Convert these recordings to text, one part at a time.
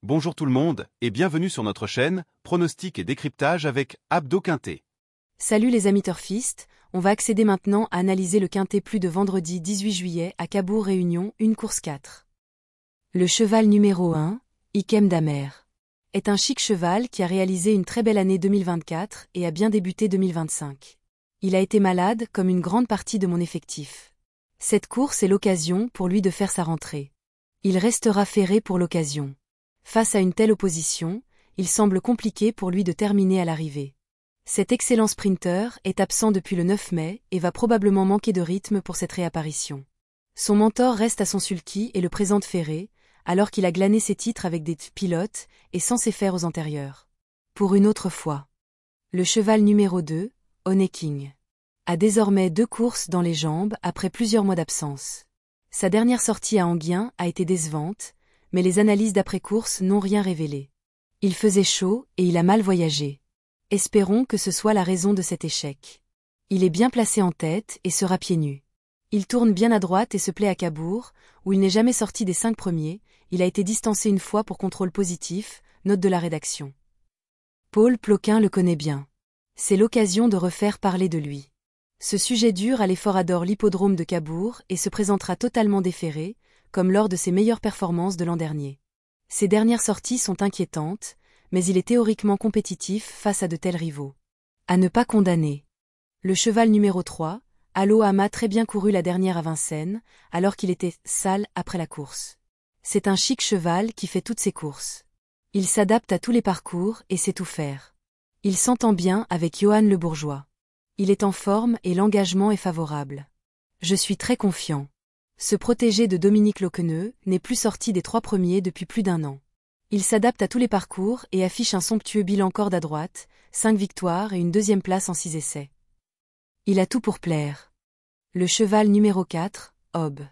Bonjour tout le monde et bienvenue sur notre chaîne Pronostic et décryptage avec Abdo Quintet. Salut les amis turfistes, on va accéder maintenant à analyser le quintet plus de vendredi 18 juillet à Cabourg Réunion, une course 4. Le cheval numéro 1, Ikem Damer, est un chic cheval qui a réalisé une très belle année 2024 et a bien débuté 2025. Il a été malade comme une grande partie de mon effectif. Cette course est l'occasion pour lui de faire sa rentrée. Il restera ferré pour l'occasion. Face à une telle opposition, il semble compliqué pour lui de terminer à l'arrivée. Cet excellent sprinter est absent depuis le 9 mai et va probablement manquer de rythme pour cette réapparition. Son mentor reste à son sulky et le présente ferré, alors qu'il a glané ses titres avec des pilotes et sans ses fers aux antérieurs. Pour une autre fois. Le cheval numéro 2, Honey King, a désormais 2 courses dans les jambes après plusieurs mois d'absence. Sa dernière sortie à Enghien a été décevante, mais les analyses d'après-course n'ont rien révélé. Il faisait chaud et il a mal voyagé. Espérons que ce soit la raison de cet échec. Il est bien placé en tête et sera pieds nus. Il tourne bien à droite et se plaît à Cabourg, où il n'est jamais sorti des 5 premiers, il a été distancé une fois pour contrôle positif, note de la rédaction. Paul Ploquin le connaît bien. C'est l'occasion de refaire parler de lui. Ce sujet dur à l'effort adore l'hippodrome de Cabourg et se présentera totalement déferré, comme lors de ses meilleures performances de l'an dernier. Ses dernières sorties sont inquiétantes, mais il est théoriquement compétitif face à de tels rivaux. À ne pas condamner. Le cheval numéro 3, Allo Ama, très bien couru la dernière à Vincennes, alors qu'il était sale après la course. C'est un chic cheval qui fait toutes ses courses. Il s'adapte à tous les parcours et sait tout faire. Il s'entend bien avec Johan Le Bourgeois. Il est en forme et l'engagement est favorable. Je suis très confiant. Ce protégé de Dominique Loqueneux n'est plus sorti des 3 premiers depuis plus d'1 an. Il s'adapte à tous les parcours et affiche un somptueux bilan corde à droite, 5 victoires et une 2e place en 6 essais. Il a tout pour plaire. Le cheval numéro 4, Hob,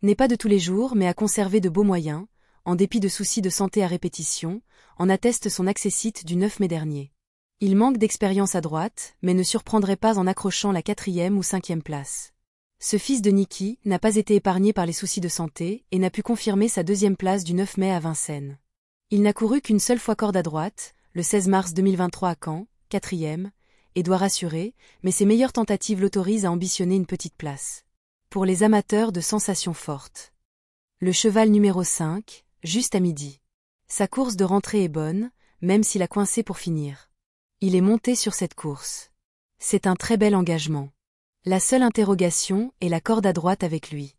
n'est pas de tous les jours mais a conservé de beaux moyens, en dépit de soucis de santé à répétition, en atteste son accessite du 9 mai dernier. Il manque d'expérience à droite, mais ne surprendrait pas en accrochant la 4e ou 5e place. Ce fils de Niki n'a pas été épargné par les soucis de santé et n'a pu confirmer sa 2e place du 9 mai à Vincennes. Il n'a couru qu'une seule fois corde à droite, le 16 mars 2023 à Caen, 4e, et doit rassurer, mais ses meilleures tentatives l'autorisent à ambitionner une petite place. Pour les amateurs de sensations fortes. Le cheval numéro 5, Juste à midi. Sa course de rentrée est bonne, même s'il a coincé pour finir. Il est monté sur cette course. C'est un très bel engagement. La seule interrogation est la corde à droite avec lui.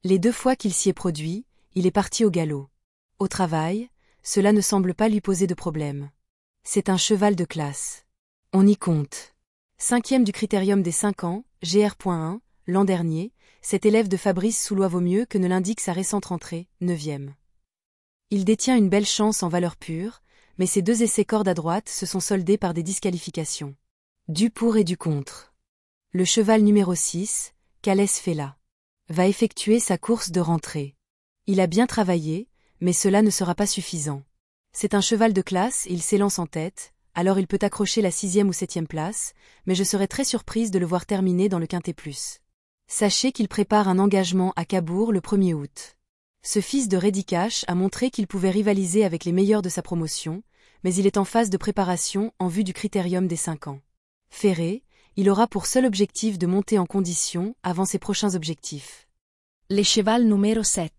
Les 2 fois qu'il s'y est produit, il est parti au galop. Au travail, cela ne semble pas lui poser de problème. C'est un cheval de classe. On y compte. 5e du critérium des 5 ans, GR.1, l'an dernier, cet élève de Fabrice Soulois vaut mieux que ne l'indique sa récente rentrée, 9e. Il détient une belle chance en valeur pure, mais ses 2 essais corde à droite se sont soldés par des disqualifications. Du pour et du contre. Le cheval numéro 6, Calès Fella, va effectuer sa course de rentrée. Il a bien travaillé, mais cela ne sera pas suffisant. C'est un cheval de classe et il s'élance en tête, alors il peut accrocher la 6e ou 7e place, mais je serais très surprise de le voir terminer dans le Quintet Plus. Sachez qu'il prépare un engagement à Cabourg le 1er août. Ce fils de Redicache a montré qu'il pouvait rivaliser avec les meilleurs de sa promotion, mais il est en phase de préparation en vue du critérium des 5 ans. Ferré, il aura pour seul objectif de monter en condition avant ses prochains objectifs. Le cheval numéro 7,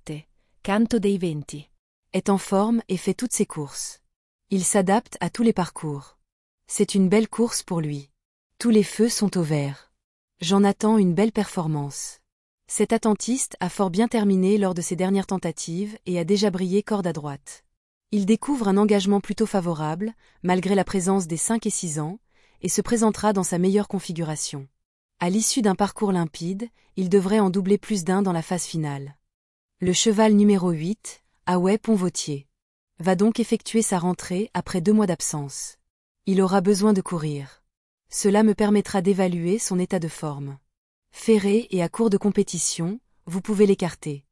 Canto dei Venti, est en forme et fait toutes ses courses. Il s'adapte à tous les parcours. C'est une belle course pour lui. Tous les feux sont au vert. J'en attends une belle performance. Cet attentiste a fort bien terminé lors de ses dernières tentatives et a déjà brillé corde à droite. Il découvre un engagement plutôt favorable, malgré la présence des 5 et 6 ans, et se présentera dans sa meilleure configuration. À l'issue d'un parcours limpide, il devrait en doubler plus d'un dans la phase finale. Le cheval numéro 8, Away Pont-Vautier, va donc effectuer sa rentrée après 2 mois d'absence. Il aura besoin de courir. Cela me permettra d'évaluer son état de forme. Ferré et à court de compétition, vous pouvez l'écarter.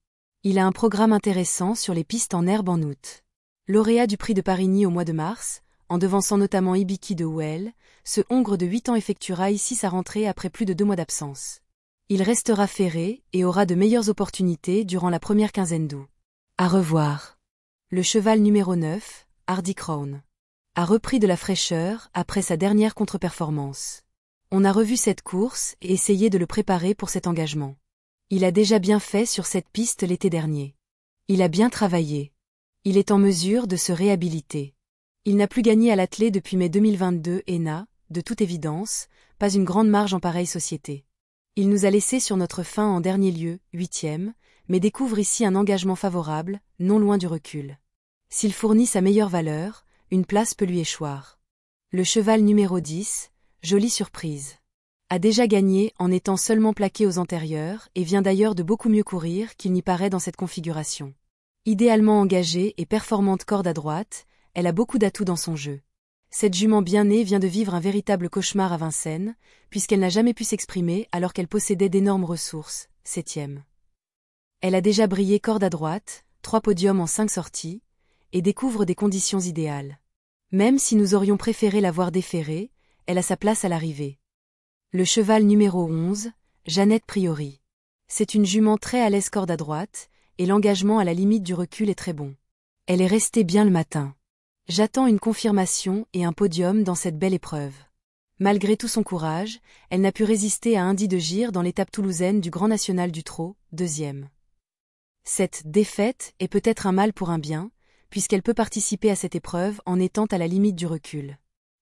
Il a un programme intéressant sur les pistes en herbe en août. Lauréat du prix de Parigny au mois de mars, en devançant notamment Ibiki de Houel, ce Hongre de 8 ans effectuera ici sa rentrée après plus de 2 mois d'absence. Il restera ferré et aura de meilleures opportunités durant la première quinzaine d'août. À revoir. Le cheval numéro 9, Hardy Crown, a repris de la fraîcheur après sa dernière contre-performance. On a revu cette course et essayé de le préparer pour cet engagement. Il a déjà bien fait sur cette piste l'été dernier. Il a bien travaillé. Il est en mesure de se réhabiliter. Il n'a plus gagné à l'attelé depuis mai 2022 et n'a, de toute évidence, pas une grande marge en pareille société. Il nous a laissé sur notre fin en dernier lieu, 8e, mais découvre ici un engagement favorable, non loin du recul. S'il fournit sa meilleure valeur, une place peut lui échoir. Le cheval numéro 10, jolie surprise, a déjà gagné en étant seulement plaqué aux antérieurs et vient d'ailleurs de beaucoup mieux courir qu'il n'y paraît dans cette configuration. Idéalement engagée et performante corde à droite, elle a beaucoup d'atouts dans son jeu. Cette jument bien née vient de vivre un véritable cauchemar à Vincennes, puisqu'elle n'a jamais pu s'exprimer alors qu'elle possédait d'énormes ressources, 7e. Elle a déjà brillé corde à droite, 3 podiums en 5 sorties, et découvre des conditions idéales. Même si nous aurions préféré la voir déferrer, elle a sa place à l'arrivée. Le cheval numéro 11, Jeannette Priori. C'est une jument très à l'aise corde à droite, et l'engagement à la limite du recul est très bon. Elle est restée bien le matin. J'attends une confirmation et un podium dans cette belle épreuve. Malgré tout son courage, elle n'a pu résister à Indy de Gire dans l'étape toulousaine du Grand National du Trot, 2e. Cette défaite est peut-être un mal pour un bien, puisqu'elle peut participer à cette épreuve en étant à la limite du recul.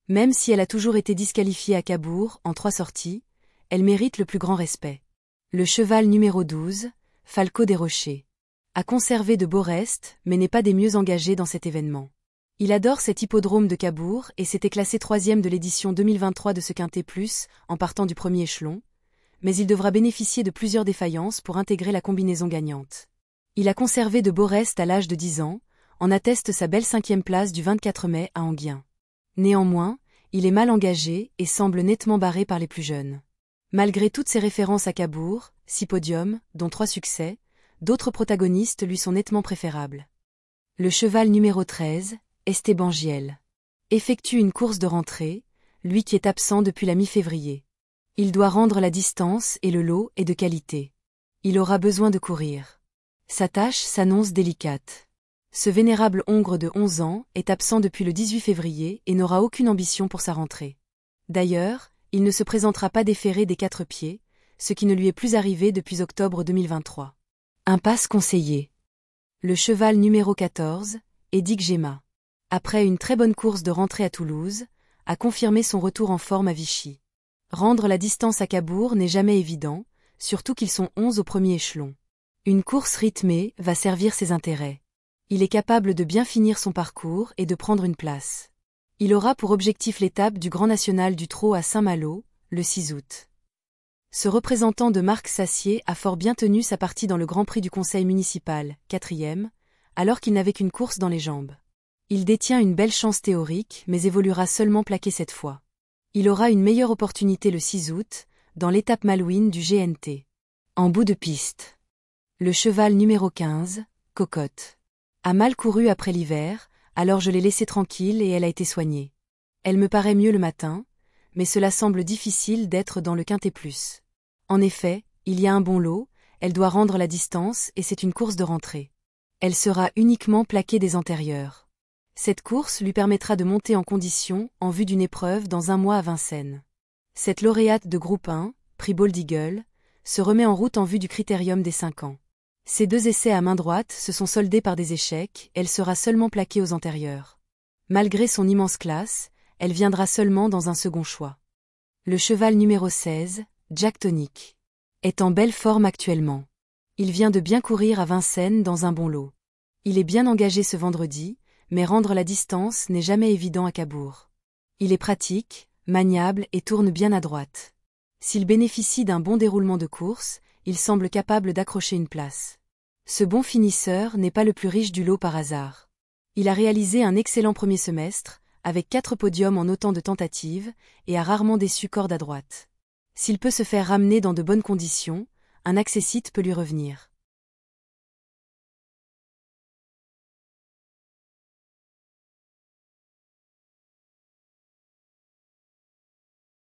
Même si elle a toujours été disqualifiée à Cabourg en 3 sorties, elle mérite le plus grand respect. Le cheval numéro 12, Falco des Rochers, a conservé de beaux restes, mais n'est pas des mieux engagés dans cet événement. Il adore cet hippodrome de Cabourg et s'était classé 3e de l'édition 2023 de ce Quintet Plus, en partant du premier échelon, mais il devra bénéficier de plusieurs défaillances pour intégrer la combinaison gagnante. Il a conservé de beaux restes à l'âge de 10 ans, en atteste sa belle 5e place du 24 mai à Enghien. Néanmoins, il est mal engagé et semble nettement barré par les plus jeunes. Malgré toutes ses références à Cabourg, 6 podiums, dont 3 succès, d'autres protagonistes lui sont nettement préférables. Le cheval numéro 13, Esteban Giel, effectue une course de rentrée, lui qui est absent depuis la mi-février. Il doit rendre la distance et le lot est de qualité. Il aura besoin de courir. Sa tâche s'annonce délicate. Ce vénérable hongre de 11 ans est absent depuis le 18 février et n'aura aucune ambition pour sa rentrée. D'ailleurs, il ne se présentera pas déféré des 4 pieds, ce qui ne lui est plus arrivé depuis octobre 2023. Impasse conseillée. Le cheval numéro 14, Edic Gemma, après une très bonne course de rentrée à Toulouse, a confirmé son retour en forme à Vichy. Rendre la distance à Cabourg n'est jamais évident, surtout qu'ils sont 11 au premier échelon. Une course rythmée va servir ses intérêts. Il est capable de bien finir son parcours et de prendre une place. Il aura pour objectif l'étape du Grand National du Trot à Saint-Malo, le 6 août. Ce représentant de Marc Sassier a fort bien tenu sa partie dans le Grand Prix du Conseil municipal, 4e, alors qu'il n'avait qu'une course dans les jambes. Il détient une belle chance théorique mais évoluera seulement plaqué cette fois. Il aura une meilleure opportunité le 6 août, dans l'étape Malouine du GNT. En bout de piste. Le cheval numéro 15, Cocotte, a mal couru après l'hiver, alors je l'ai laissée tranquille et elle a été soignée. Elle me paraît mieux le matin, mais cela semble difficile d'être dans le Quintet Plus. En effet, il y a un bon lot, elle doit rendre la distance et c'est une course de rentrée. Elle sera uniquement plaquée des antérieurs. Cette course lui permettra de monter en condition en vue d'une épreuve dans un mois à Vincennes. Cette lauréate de groupe 1, prix Bold Eagle, se remet en route en vue du critérium des 5 ans. Ces 2 essais à main droite se sont soldés par des échecs, elle sera seulement plaquée aux antérieurs. Malgré son immense classe, elle viendra seulement dans un second choix. Le cheval numéro 16, Jack Tonic, est en belle forme actuellement. Il vient de bien courir à Vincennes dans un bon lot. Il est bien engagé ce vendredi, mais rendre la distance n'est jamais évident à Cabourg. Il est pratique, maniable et tourne bien à droite. S'il bénéficie d'un bon déroulement de course, il semble capable d'accrocher une place. Ce bon finisseur n'est pas le plus riche du lot par hasard. Il a réalisé un excellent premier semestre, avec 4 podiums en autant de tentatives, et a rarement déçu corde à droite. S'il peut se faire ramener dans de bonnes conditions, un accessite peut lui revenir.